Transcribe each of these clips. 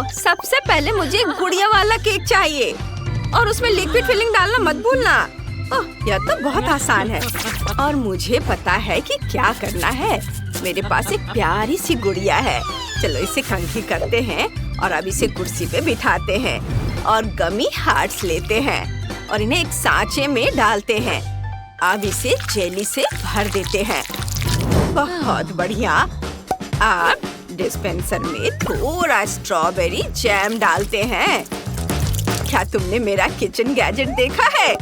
ओह, सबसे पहले मुझे गुड़िया वाला केक चाहिए और उसमें लिक्विड फिलिंग डालना मत भूलना। ओह, यह तो बहुत आसान है और मुझे पता है कि क्या करना है। मेरे पास एक प्यारी सी गुड़िया है। चलो इसे कंघी करते हैं और अब इसे कुर्सी पे बिठाते हैं और गमी हार्ट्स लेते हैं और इन्हें एक सांचे में डालते हैं। अब इसे जेली से भर देते हैं। बहुत बढ़िया। अब डिस्पेंसर में थोड़ा स्ट्रॉबेरी जैम डालते हैं। क्या तुमने मेरा किचन गैजेट देखा है?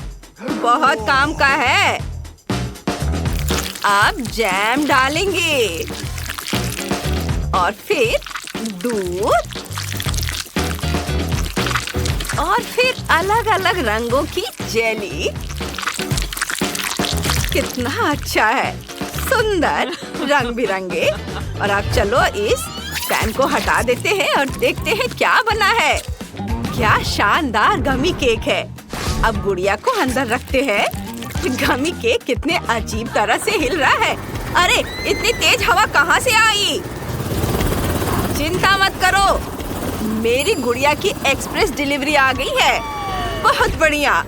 बहुत काम का है। अब जैम डालेंगे और फिर दूध और फिर अलग-अलग रंगों की जेली। कितना अच्छा है, सुंदर रंग बिरंगे। और अब चलो इस पैन को हटा देते हैं और देखते हैं क्या बना है। क्या शानदार गमी केक है। अब गुड़िया को अंदर रखते हैं। गमी केक कितने अजीब तरह से हिल रहा है। अरे, इतनी तेज हवा कहाँ से आई? चिंता मत करो, मेरी गुड़िया की एक्सप्रेस डिलीवरी आ गई है। बहुत बढ़िया,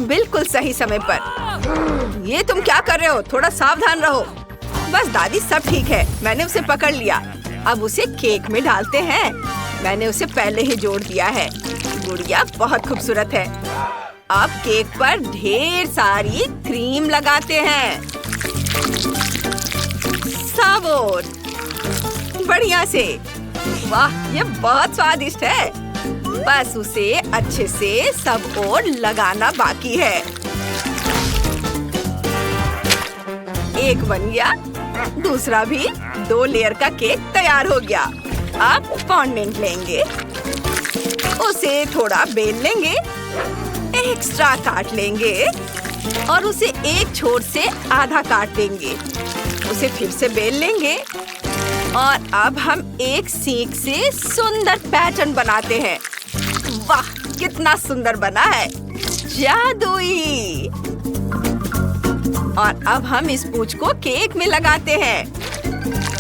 बिल्कुल सही समय पर। ये तुम क्या कर रहे हो? थोड़ा सावधान रहो। बस दादी, सब ठीक है, मैंने उसे पकड़ लिया। अब उसे केक में डालते हैं। मैंने उसे पहले ही जोड़ दिया है। गुड़िया बहुत खूबसूरत है। अब केक पर ढेर सारी क्रीम लगाते हैं। साबुन बढ़िया से। वाह, ये बहुत स्वादिष्ट है। बस उसे अच्छे से सब ओर लगाना बाकी है। एक बन गया, दूसरा भी। 2 लेयर का केक तैयार हो गया। अब फॉन्डेंट लेंगे, उसे थोड़ा बेल लेंगे, एक्स्ट्रा काट लेंगे और उसे एक छोर से आधा काट देंगे। उसे फिर से बेल लेंगे और अब हम एक सीख से सुंदर पैटर्न बनाते हैं। वाह, कितना सुंदर बना है, जादुई। और अब हम इस पूंछ को केक में लगाते हैं।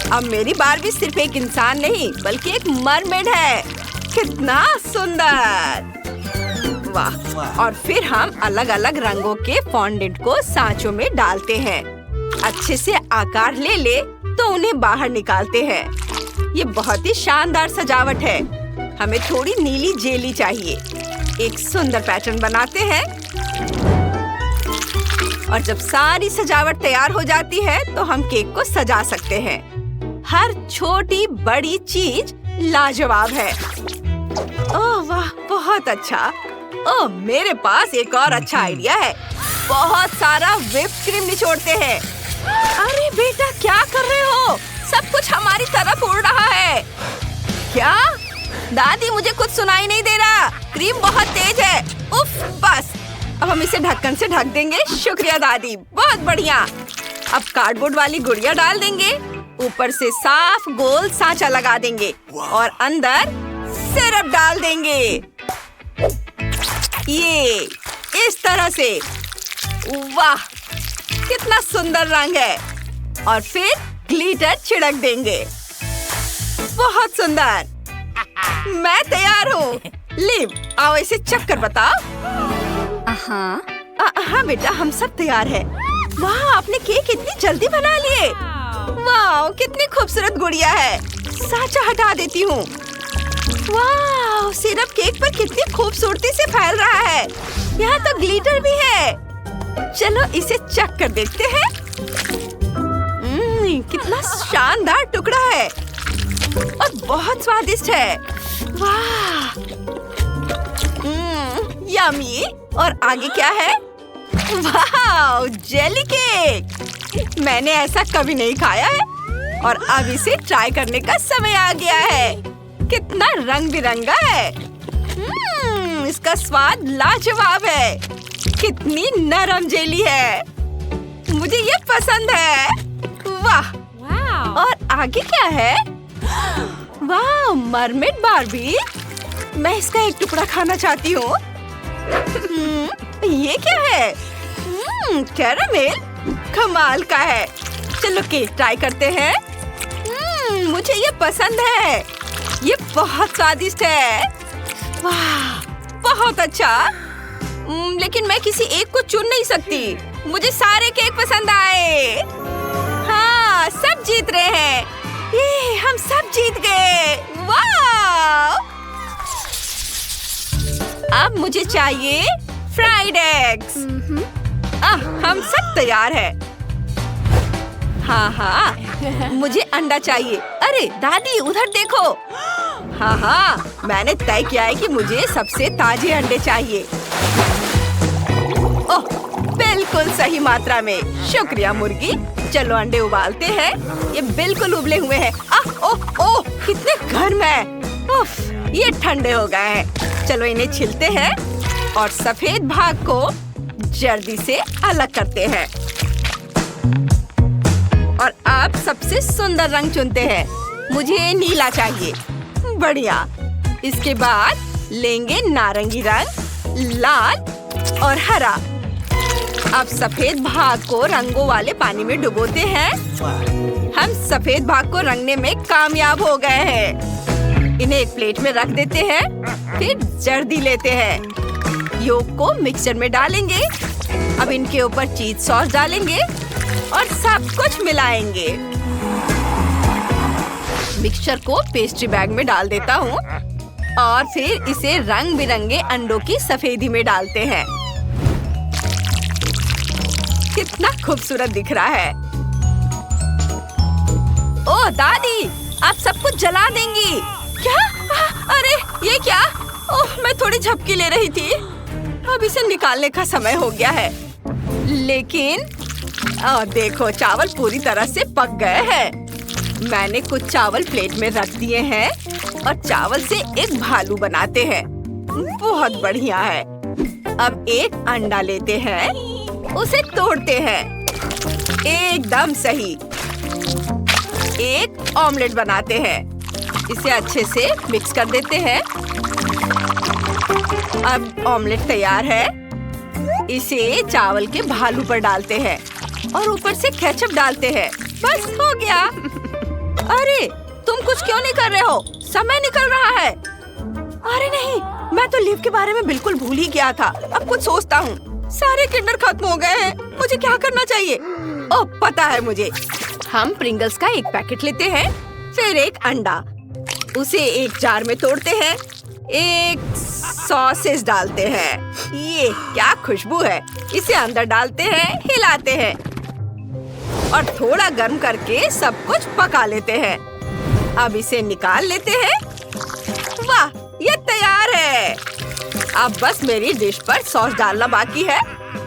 अब मेरी बारबी सिर्फ एक इंसान नहीं बल्कि एक मरमेड है। कितना सुंदर। वाह। और फिर हम अलग अलग रंगों के फॉन्डेंट को सांचों में डालते हैं। अच्छे से आकार ले ले तो उन्हें बाहर निकालते हैं। ये बहुत ही शानदार सजावट है। हमें थोड़ी नीली जेली चाहिए। एक सुंदर पैटर्न बनाते हैं और जब सारी सजावट तैयार हो जाती है तो हम केक को सजा सकते हैं। हर छोटी बड़ी चीज लाजवाब है। ओह वाह, बहुत अच्छा। ओह, मेरे पास एक और अच्छा आइडिया है। बहुत सारा व्हिप क्रीम निचोड़ते हैं। अरे बेटा, क्या कर रहे हो? सब कुछ हमारी तरफ उड़ रहा है। क्या? दादी, मुझे कुछ सुनाई नहीं दे रहा। क्रीम बहुत तेज है। उफ, बस। अब हम इसे ढक्कन से ढक देंगे। शुक्रिया दादी, बहुत बढ़िया। अब कार्डबोर्ड वाली गुड़िया डाल देंगे, ऊपर से साफ गोल सांचा लगा देंगे और अंदर सिरप डाल देंगे। ये इस तरह से। वाह, कितना सुंदर रंग है। और फिर ग्लिटर छिड़क देंगे। बहुत सुंदर। मैं तैयार हूँ। लिव, आओ इसे चक्कर बताओ। हाँ बेटा, हम सब तैयार हैं। वाह, आपने केक इतनी जल्दी बना लिए। वाह, कितनी खूबसूरत गुड़िया है। सांचा हटा देती हूँ। वाह, सिरप केक पर कितनी खूबसूरती से फैल रहा है। यहाँ तो ग्लिटर भी है। चलो इसे चख कर देखते हैं। कितना शानदार टुकड़ा है और बहुत स्वादिष्ट है। वाह, यम्मी। और आगे क्या है? वाह, जेली केक। मैंने ऐसा कभी नहीं खाया है और अब इसे ट्राई करने का समय आ गया है। कितना रंग बिरंगा है। इसका स्वाद लाजवाब है। कितनी नरम जेली है। मुझे ये पसंद है। वाह। और आगे क्या है? वाह, मरमेड बारबी। मैं इसका एक टुकड़ा खाना चाहती हूँ। ये क्या है? कैरामेल। कमाल का है। चलो केक ट्राई करते हैं। मुझे ये पसंद है। ये बहुत स्वादिष्ट है। वाह, बहुत अच्छा। लेकिन मैं किसी एक को चुन नहीं सकती। मुझे सारे केक पसंद आए। हाँ, सब जीत रहे हैं। ये हम सब जीत गए। वाह! अब मुझे चाहिए फ्राइड एग्स। हम सब तैयार हैं। हाँ हाँ, मुझे अंडा चाहिए। अरे दादी, उधर देखो। हाँ हाँ, मैंने तय किया है कि मुझे सबसे ताजे अंडे चाहिए। ओह, बिल्कुल सही मात्रा में। शुक्रिया मुर्गी। चलो अंडे उबालते हैं। ये बिल्कुल उबले हुए हैं। ओह ओह, कितने गर्म है। उफ, ये ठंडे हो गए हैं। चलो इन्हें छिलते हैं और सफेद भाग को जर्दी से अलग करते हैं। और अब सबसे सुंदर रंग चुनते हैं। मुझे नीला चाहिए। बढ़िया। इसके बाद लेंगे नारंगी रंग, लाल और हरा। अब सफेद भाग को रंगों वाले पानी में डुबोते हैं। हम सफेद भाग को रंगने में कामयाब हो गए हैं। इन्हें एक प्लेट में रख देते हैं। फिर जर्दी लेते हैं। योग को मिक्सर में डालेंगे। अब इनके ऊपर चीज सॉस डालेंगे और सब कुछ मिलाएंगे। मिक्सचर को पेस्ट्री बैग में डाल देता हूँ और फिर इसे रंग बिरंगे अंडों की सफेदी में डालते हैं। कितना खूबसूरत दिख रहा है। ओह दादी, आप सब कुछ जला देंगी क्या? अरे ये क्या? ओह, मैं थोड़ी झपकी ले रही थी। अब इसे निकालने का समय हो गया है। लेकिन देखो, चावल पूरी तरह से पक गए हैं। मैंने कुछ चावल प्लेट में रख दिए हैं और चावल से एक भालू बनाते हैं। बहुत बढ़िया है। अब एक अंडा लेते हैं, उसे तोड़ते हैं। एकदम सही। एक ऑमलेट बनाते हैं। इसे अच्छे से मिक्स कर देते हैं। अब ऑमलेट तैयार है। इसे चावल के भालू पर डालते हैं और ऊपर से केचप डालते हैं। बस हो गया। अरे तुम कुछ क्यों नहीं कर रहे हो? समय निकल रहा है। अरे नहीं, मैं तो लीव के बारे में बिल्कुल भूल ही गया था। अब कुछ सोचता हूँ। सारे किंडर खत्म हो गए हैं। मुझे क्या करना चाहिए? ओह, पता है मुझे। हम प्रिंगल्स का एक पैकेट लेते हैं, फिर एक अंडा। उसे एक जार में तोड़ते हैं। एक सॉसेज डालते हैं। ये क्या खुशबू है। इसे अंदर डालते हैं, हिलाते हैं और थोड़ा गर्म करके सब कुछ पका लेते हैं। अब इसे निकाल लेते हैं। वाह, ये तैयार है। अब बस मेरी डिश पर सॉस डालना बाकी है।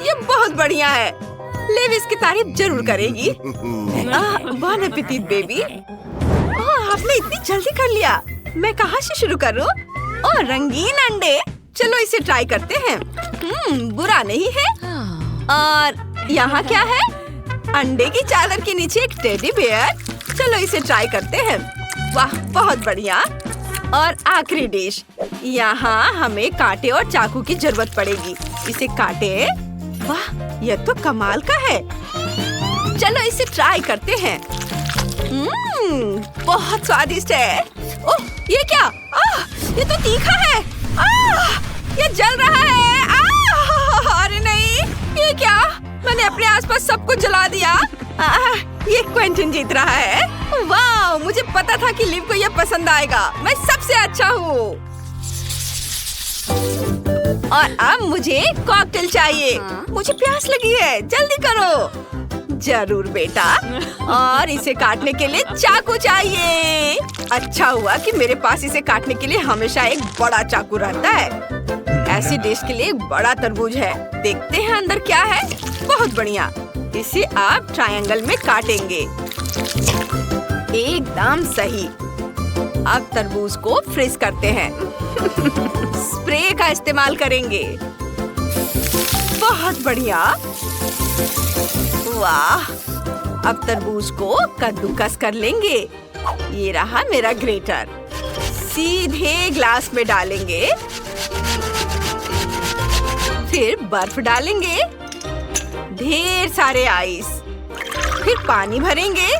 ये बहुत बढ़िया है। लिव इसकी तारीफ जरूर करेगी। बॉन एपेटिट बेबी। आपने इतनी जल्दी कर लिया। मैं कहाँ से शुरू करूँ? ओह, रंगीन अंडे। चलो इसे ट्राई करते हैं। बुरा नहीं है। और यहाँ क्या है? अंडे की चादर के नीचे एक टेडी बेयर। चलो इसे ट्राई करते हैं। वाह, बहुत बढ़िया। और आखिरी डिश। यहाँ हमें कांटे और चाकू की जरूरत पड़ेगी। इसे काटे। वाह, यह तो कमाल का है। चलो इसे ट्राई करते हैं। बहुत स्वादिष्ट है। ओह, ये क्या? ये तो तीखा है। ये जल रहा है। अरे नहीं, ये क्या? मैंने अपने आसपास सब कुछ जला दिया। ये क्वेंटिन जीत रहा है। वाह, मुझे पता था कि लिव को ये पसंद आएगा। मैं सबसे अच्छा हूँ। और अब मुझे कॉकटेल चाहिए। मुझे प्यास लगी है। जल्दी करो। जरूर बेटा। और इसे काटने के लिए चाकू चाहिए। अच्छा हुआ कि मेरे पास इसे काटने के लिए हमेशा एक बड़ा चाकू रहता है। ऐसी डिश के लिए एक बड़ा तरबूज है। देखते हैं अंदर क्या है। बहुत बढ़िया। इसे आप ट्रायंगल में काटेंगे। एकदम सही। अब तरबूज को फ्रीज करते हैं। स्प्रे का इस्तेमाल करेंगे। बहुत बढ़िया। वाह, अब तरबूज को कद्दूकस कर लेंगे। ये रहा मेरा ग्रेटर। सीधे ग्लास में डालेंगे। फिर बर्फ डालेंगे। ढेर सारे आइस। फिर पानी भरेंगे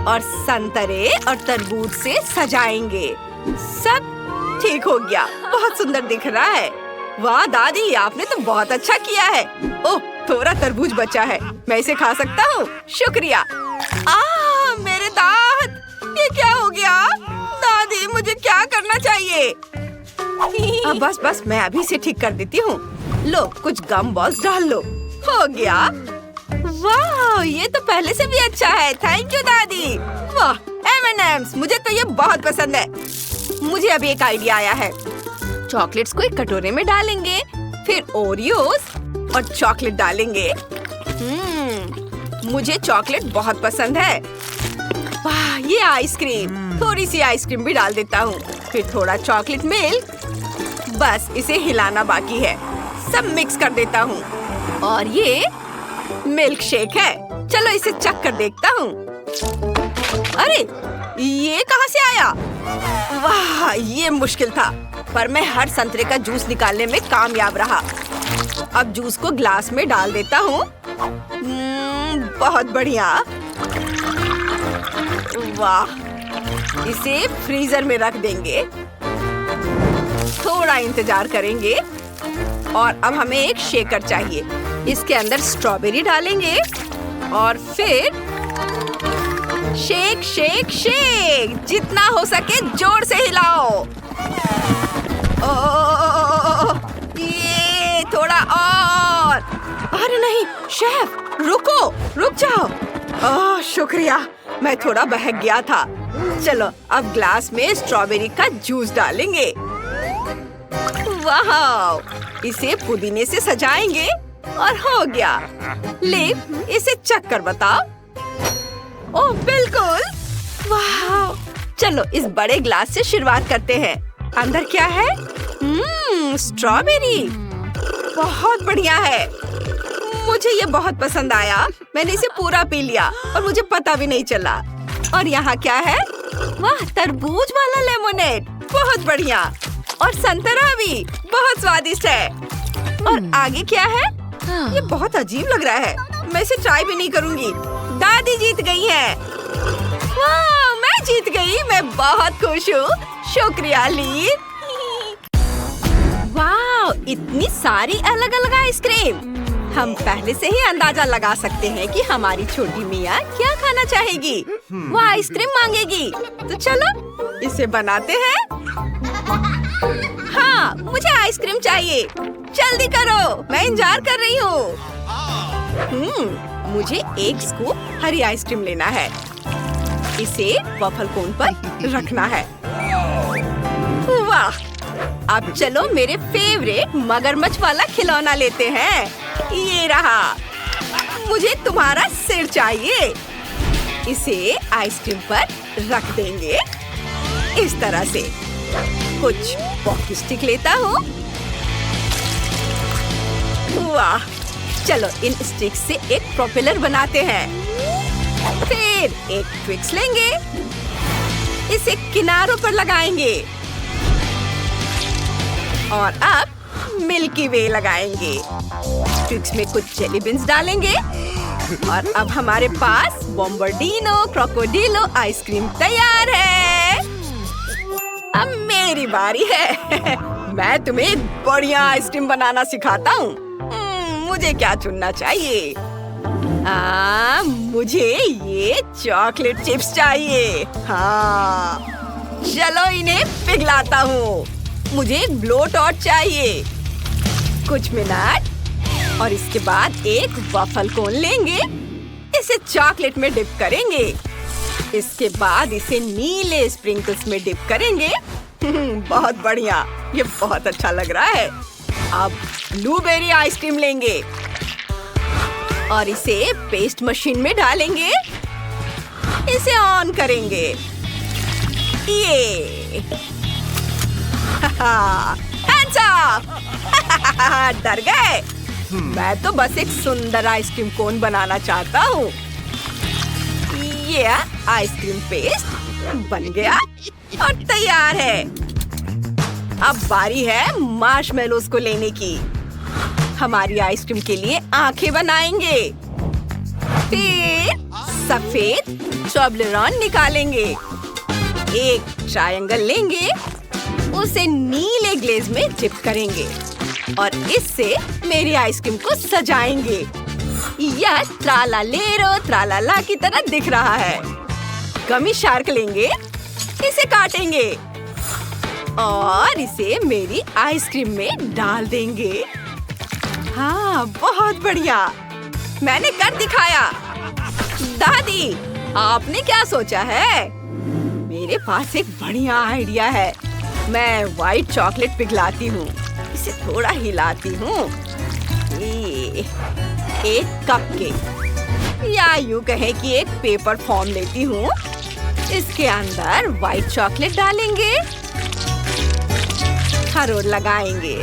और संतरे और तरबूज से सजाएंगे। सब ठीक हो गया। बहुत सुंदर दिख रहा है। वाह दादी, आपने तो बहुत अच्छा किया है। ओह, थोड़ा तरबूज बचा है, मैं इसे खा सकता हूँ? शुक्रिया। मेरे दांत, ये क्या हो गया? दादी, मुझे क्या करना चाहिए? बस मैं अभी से ठीक कर देती हूँ। लो, कुछ गम बॉल्स डाल लो। हो गया। वाह, ये तो पहले से भी अच्छा है। थैंक यू दादी। वाह, M&M's, मुझे तो ये बहुत पसंद है। मुझे अभी एक आइडिया आया है। चॉकलेट्स को एक कटोरे में डालेंगे, फिर ओरियोस और चॉकलेट डालेंगे। मुझे चॉकलेट बहुत पसंद है। वाह, ये आइसक्रीम, थोड़ी सी आइसक्रीम भी डाल देता हूँ, फिर थोड़ा चॉकलेट मिल्क। बस इसे हिलाना बाकी है। सब मिक्स कर देता हूँ और ये मिल्क शेक है। चलो इसे चख कर देखता हूँ। अरे, ये कहाँ से आया? वाह, ये मुश्किल था, पर मैं हर संतरे का जूस निकालने में कामयाब रहा। अब जूस को ग्लास में डाल देता हूँ। बहुत बढ़िया। वाह, इसे फ्रीजर में रख देंगे। थोड़ा इंतजार करेंगे और अब हमें एक शेकर चाहिए। इसके अंदर स्ट्रॉबेरी डालेंगे और फिर शेक शेक शेक, जितना हो सके जोर से हिलाओ। ये थोड़ा और। अरे नहीं शेफ, रुको, रुक जाओ। शुक्रिया, मैं थोड़ा बहक गया था। चलो अब ग्लास में स्ट्रॉबेरी का जूस डालेंगे। वाह, इसे पुदीने से सजाएंगे और हो गया। ले, इसे चख कर बताओ। ओह बिल्कुल। वाह, चलो इस बड़े ग्लास से शुरुआत करते हैं। अंदर क्या है? स्ट्रॉबेरी। बहुत बढ़िया है, मुझे ये बहुत पसंद आया। मैंने इसे पूरा पी लिया और मुझे पता भी नहीं चला। और यहाँ क्या है? वाह, तरबूज वाला लेमोनेड, बहुत बढ़िया। और संतरा भी बहुत स्वादिष्ट है। और आगे क्या है? ये बहुत अजीब लग रहा है, मैं इसे ट्राई भी नहीं करूँगी। दादी जीत गई है। वाह, मैं जीत गई, मैं बहुत खुश हूँ। शुक्रिया ली। वाह, इतनी सारी अलग अलग आइसक्रीम। हम पहले से ही अंदाजा लगा सकते हैं कि हमारी छोटी मियाँ क्या खाना चाहेगी। वो आइसक्रीम मांगेगी, तो चलो इसे बनाते हैं। हाँ, मुझे आइसक्रीम चाहिए, जल्दी करो, मैं इंतजार कर रही हूँ। मुझे एक स्कूप हरी आइसक्रीम लेना है। इसे वफल कोन पर रखना है। वाह, अब चलो मेरे फेवरेट मगरमच्छ वाला खिलौना लेते हैं। ये रहा। मुझे तुम्हारा सिर चाहिए। इसे आइसक्रीम पर रख देंगे इस तरह से। कुछ पॉकी स्टिक लेता हूँ। वाह, चलो इन स्टिक से एक प्रोपेलर बनाते हैं। फिर एक ट्विक्स लेंगे, इसे किनारों पर लगाएंगे और अब मिल्की वे लगाएंगे। ट्विक्स में कुछ जेली बीन्स डालेंगे और अब हमारे पास बॉम्बार्डिनो क्रोकोडिलो आइसक्रीम तैयार है। अब मेरी बारी है। मैं तुम्हें बढ़िया आइसक्रीम बनाना सिखाता हूँ। मुझे क्या चुनना चाहिए? मुझे ये चॉकलेट चिप्स चाहिए। हाँ, चलो इन्हें पिघलाता हूँ। मुझे एक ब्लो टॉर्च चाहिए। कुछ मिनट और इसके बाद एक वफल कोन लेंगे, इसे चॉकलेट में डिप करेंगे। इसके बाद इसे नीले स्प्रिंकल्स में डिप करेंगे। बहुत बढ़िया, ये बहुत अच्छा लग रहा है। अब ब्लूबेरी आइसक्रीम लेंगे और इसे पेस्ट मशीन में डालेंगे। इसे ऑन करेंगे। ये हैंड्स अप। डर गए? मैं तो बस एक सुंदर आइसक्रीम कोन बनाना चाहता हूँ। ये आइसक्रीम पेस्ट बन गया और तैयार है। अब बारी है मार्शमेलोज को लेने की। हमारी आइसक्रीम के लिए आंखें बनाएंगे। फिर सफेद टोब्लेरोन निकालेंगे। एक ट्रायंगल लेंगे, उसे नीले ग्लेज में डिप करेंगे और इससे मेरी आइसक्रीम को सजाएंगे। यह ट्रालालेरो ट्रालाला की तरह दिख रहा है। गमी शार्क लेंगे, इसे काटेंगे और इसे मेरी आइसक्रीम में डाल देंगे। हाँ, बहुत बढ़िया, मैंने कर दिखाया। दादी, आपने क्या सोचा है? मेरे पास एक बढ़िया आइडिया है। मैं व्हाइट चॉकलेट पिघलाती हूँ, इसे थोड़ा हिलाती हूँ। एक कपकेक या यूं कहें कि एक पेपर फॉर्म लेती हूँ। इसके अंदर व्हाइट चॉकलेट डालेंगे, खरोट लगाएंगे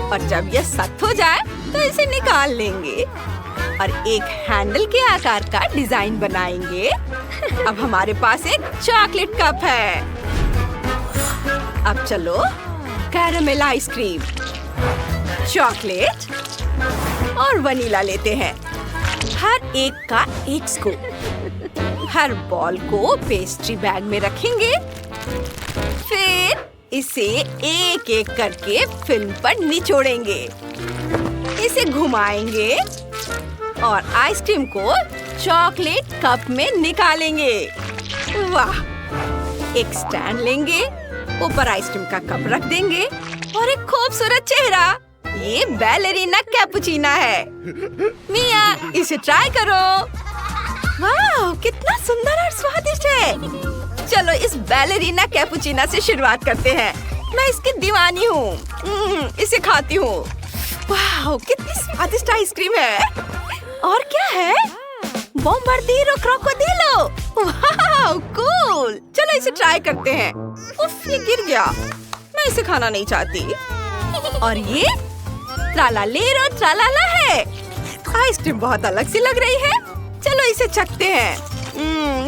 और जब यह सख्त हो जाए तो इसे निकाल लेंगे और एक हैंडल के आकार का डिजाइन बनाएंगे। अब हमारे पास एक चॉकलेट कप है। अब चलो कैरेमल आइसक्रीम, चॉकलेट और वनीला लेते हैं। हर एक का एक स्कूप। हर बॉल को पेस्ट्री बैग में रखेंगे, फिर इसे एक एक करके फिल्म पर निचोड़ेंगे। इसे घुमाएंगे और आइसक्रीम को चॉकलेट कप में निकालेंगे। वाह! एक स्टैंड लेंगे, ऊपर आइसक्रीम का कप रख देंगे और एक खूबसूरत चेहरा। ये बैलेरिना कैपुचिना है। मिया, इसे ट्राई करो। वाह, कितना सुंदर और स्वादिष्ट है। चलो इस बैलेरिना कैपुचिना से शुरुआत करते हैं। मैं इसकी दीवानी हूँ। इसे खाती हूँ। वाह, कितनी स्वादिष्ट आइसक्रीम है। और क्या है? बॉम्बार्डिरो क्रोकोडिलो। वाह, कूल। चलो इसे ट्राई करते हैं। उफ, ये गिर गया। मैं इसे खाना नहीं चाहती। और ये ट्रालालेरो ट्रालाला है। आइसक्रीम बहुत अलग सी लग रही है। चलो इसे चखते हैं।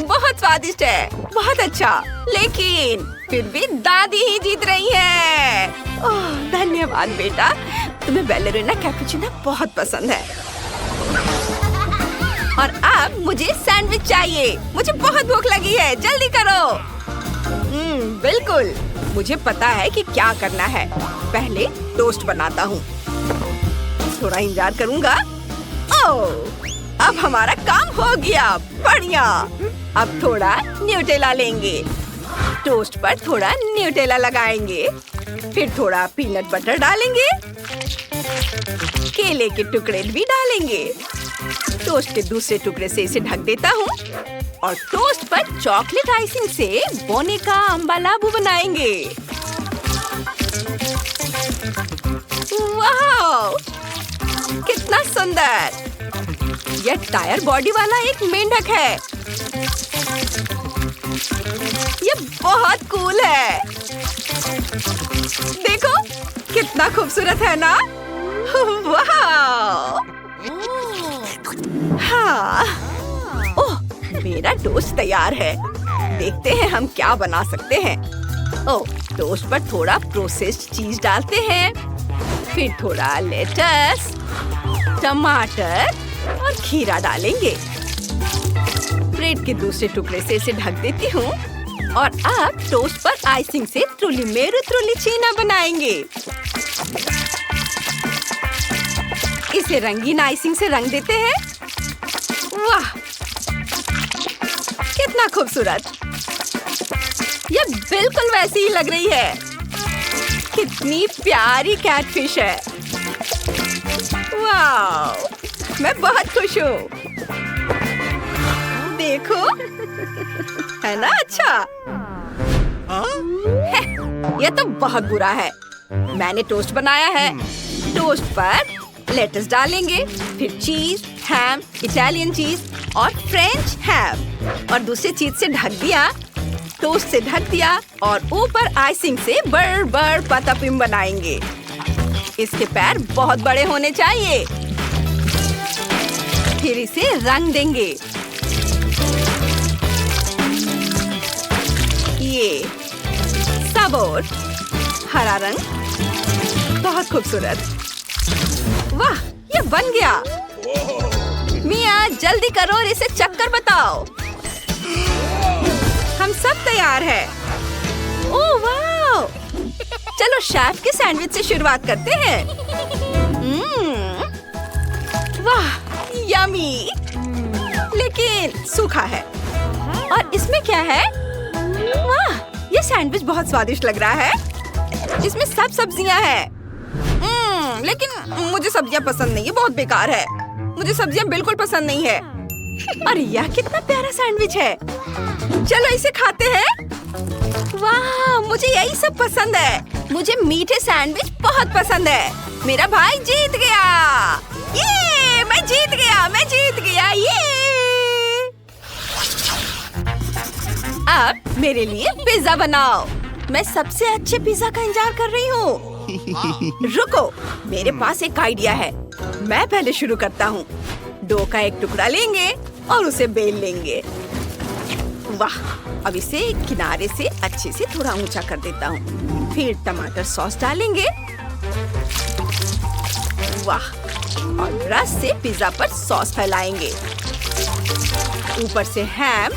बहुत स्वादिष्ट है, बहुत अच्छा। लेकिन फिर भी दादी ही जीत रही है। ओह, धन्यवाद बेटा, तुम्हें बैलेरिना कैपुचिनो बहुत पसंद है। और अब मुझे सैंडविच चाहिए। मुझे बहुत भूख लगी है, जल्दी करो। बिल्कुल, मुझे पता है कि क्या करना है। पहले टोस्ट बनाता हूँ। थोड़ा इंतजार करूँगा। ओह, अब हमारा काम हो गया। बढ़िया। अब थोड़ा न्यूटेला लेंगे, टोस्ट पर थोड़ा न्यूटेला लगाएंगे, फिर थोड़ा पीनट बटर डालेंगे, केले के टुकड़े भी डालेंगे। टोस्ट के दूसरे टुकड़े से इसे ढक देता हूँ और टोस्ट पर चॉकलेट आइसिंग से बोने का अम्बालाबू बनाएंगे। वाह, कितना सुंदर। यह टायर बॉडी वाला एक मेंढक है। यह बहुत कूल है। देखो कितना खूबसूरत है ना। वाह! हाँ, ओह, मेरा टोस्ट तैयार है। देखते हैं हम क्या बना सकते हैं। ओह, टोस्ट पर थोड़ा प्रोसेस्ड चीज डालते हैं, फिर थोड़ा लेटस, टमाटर और खीरा डालेंगे। ब्रेड के दूसरे टुकड़े से इसे ढक देती हूँ और अब टोस्ट पर आइसिंग से ट्रुलीमेरो ट्रुलीचीना बनाएंगे। इसे रंगीन आइसिंग से रंग देते हैं। वाह, कितना खूबसूरत। यह बिल्कुल वैसी ही लग रही है। कितनी प्यारी कैटफिश है। वाह, मैं बहुत खुश हूँ। देखो, है ना अच्छा? यह तो बहुत बुरा है। मैंने टोस्ट बनाया है। टोस्ट पर लेटस डालेंगे, फिर चीज, हैम, इटालियन चीज और फ्रेंच हैम और दूसरी चीज से ढक दिया, टोस्ट से ढक दिया और ऊपर आइसिंग से बड़ पतापिम बनाएंगे। इसके पैर बहुत बड़े होने चाहिए। फिर इसे रंग देंगे। ये सबोर, हरा रंग, बहुत खूबसूरत। वाह, ये बन गया। मिया, जल्दी करो और इसे चक्कर बताओ। हम सब तैयार है। ओह वाह! चलो शेफ के सैंडविच से शुरुआत करते हैं। वाह, यमी! लेकिन सूखा है। और इसमें क्या है? वाह, ये सैंडविच बहुत स्वादिष्ट लग रहा है। इसमें सब सब्जियां हैं। लेकिन मुझे सब्जियां पसंद नहीं है, बहुत बेकार है। मुझे सब्जियां बिल्कुल पसंद नहीं है। अरे यह कितना प्यारा सैंडविच है। चलो इसे खाते हैं। वाह, मुझे यही सब पसंद है। मुझे मीठे सैंडविच बहुत पसंद है। मेरा भाई जीत गया। ये मैं जीत गया ये। अब मेरे लिए पिज्जा बनाओ। मैं सबसे अच्छे पिज्जा का इंतजार कर रही हूँ। रुको, मेरे पास एक आइडिया है। मैं पहले शुरू करता हूँ। डो का एक टुकड़ा लेंगे और उसे बेल लेंगे। वाह, अब इसे किनारे से अच्छे से थोड़ा ऊंचा कर देता हूँ। फिर टमाटर सॉस डालेंगे। वाह, और ब्रश से पिज्जा पर सॉस फैलाएंगे। ऊपर से हैम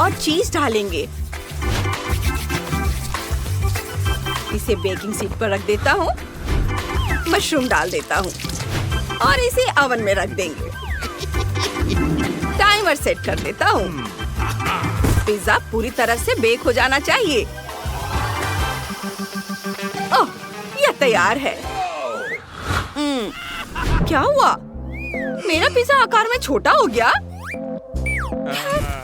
और चीज डालेंगे। इसे बेकिंग शीट पर रख देता हूँ। मशरूम डाल देता हूँ और इसे ओवन में रख देंगे। टाइमर सेट कर देता हूँ। पिज्जा पूरी तरह से बेक हो जाना चाहिए। ओह, यह तैयार है। क्या हुआ? मेरा पिज्जा आकार में छोटा हो गया।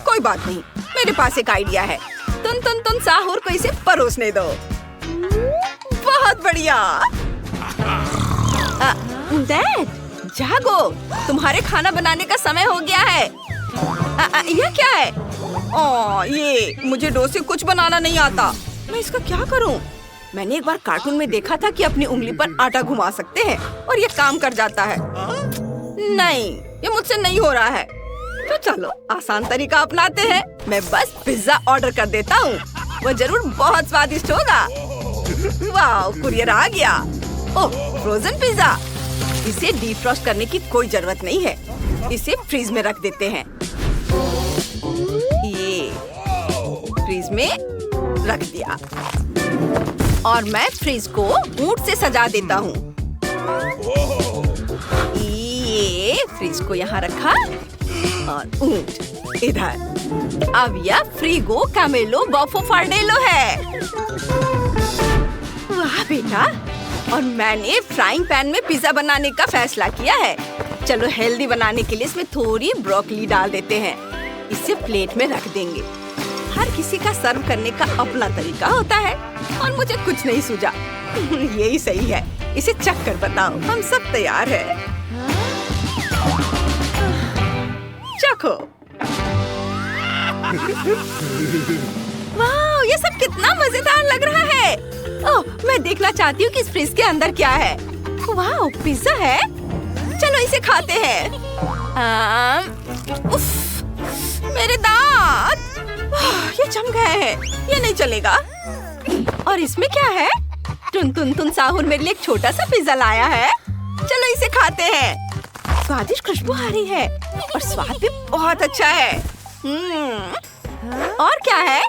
कोई बात नहीं, मेरे पास एक आइडिया है। तुम साहूर को इसे परोसने दो। बहुत बढ़िया। डैड, जागो, तुम्हारे खाना बनाने का समय हो गया है। यह क्या है? ये मुझे डो से कुछ बनाना नहीं आता। मैं इसका क्या करूं? मैंने एक बार कार्टून में देखा था कि अपनी उंगली पर आटा घुमा सकते हैं और ये काम कर जाता है। नहीं, ये मुझसे नहीं हो रहा है। तो चलो आसान तरीका अपनाते हैं। मैं बस पिज्जा ऑर्डर कर देता हूँ। वो जरूर बहुत स्वादिष्ट होगा। वाह, कुरियर आ गया। ओह, फ्रोजन पिज्जा। इसे डीफ्रॉस्ट करने की कोई जरूरत नहीं है। इसे फ्रीज में रख देते हैं। ये फ्रीज में रख दिया और मैं फ्रीज को ऊंट से सजा देता हूँ। ये फ्रीज को यहाँ रखा और ऊंट इधर। अब यह फ्रीगो कैमेलो बफो फार्डेलो है। वाह बेटा, और मैंने फ्राइंग पैन में पिज्जा बनाने का फैसला किया है। चलो हेल्दी बनाने के लिए इसमें थोड़ी ब्रोकली डाल देते हैं। इसे प्लेट में रख देंगे। हर किसी का सर्व करने का अपना तरीका होता है और मुझे कुछ नहीं सूझा। यही सही है। इसे चख कर बताओ। हम सब तैयार हैं। चखो। वाह, ये सब कितना मजेदार लग रहा है। ओह, मैं देखना चाहती हूँ कि इस फ्रिज के अंदर क्या है। वाह, पिज्जा है। चलो इसे खाते हैं। उफ, मेरे दांत। ये जम गए हैं। ये नहीं चलेगा। और इसमें क्या है? टुन साहुर मेरे लिए एक छोटा सा पिज्जा लाया है। चलो इसे खाते हैं। स्वादिष्ट खुशबू आ रही है और स्वाद भी बहुत अच्छा है। और क्या है?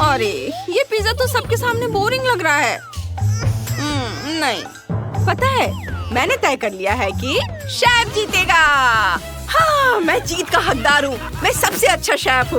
अरे, ये पिज्जा तो सबके सामने बोरिंग लग रहा है। नहीं, पता है, मैंने तय कर लिया है कि शेफ जीतेगा। हाँ, मैं जीत का हकदार हूँ। मैं सबसे अच्छा शेफ हूँ।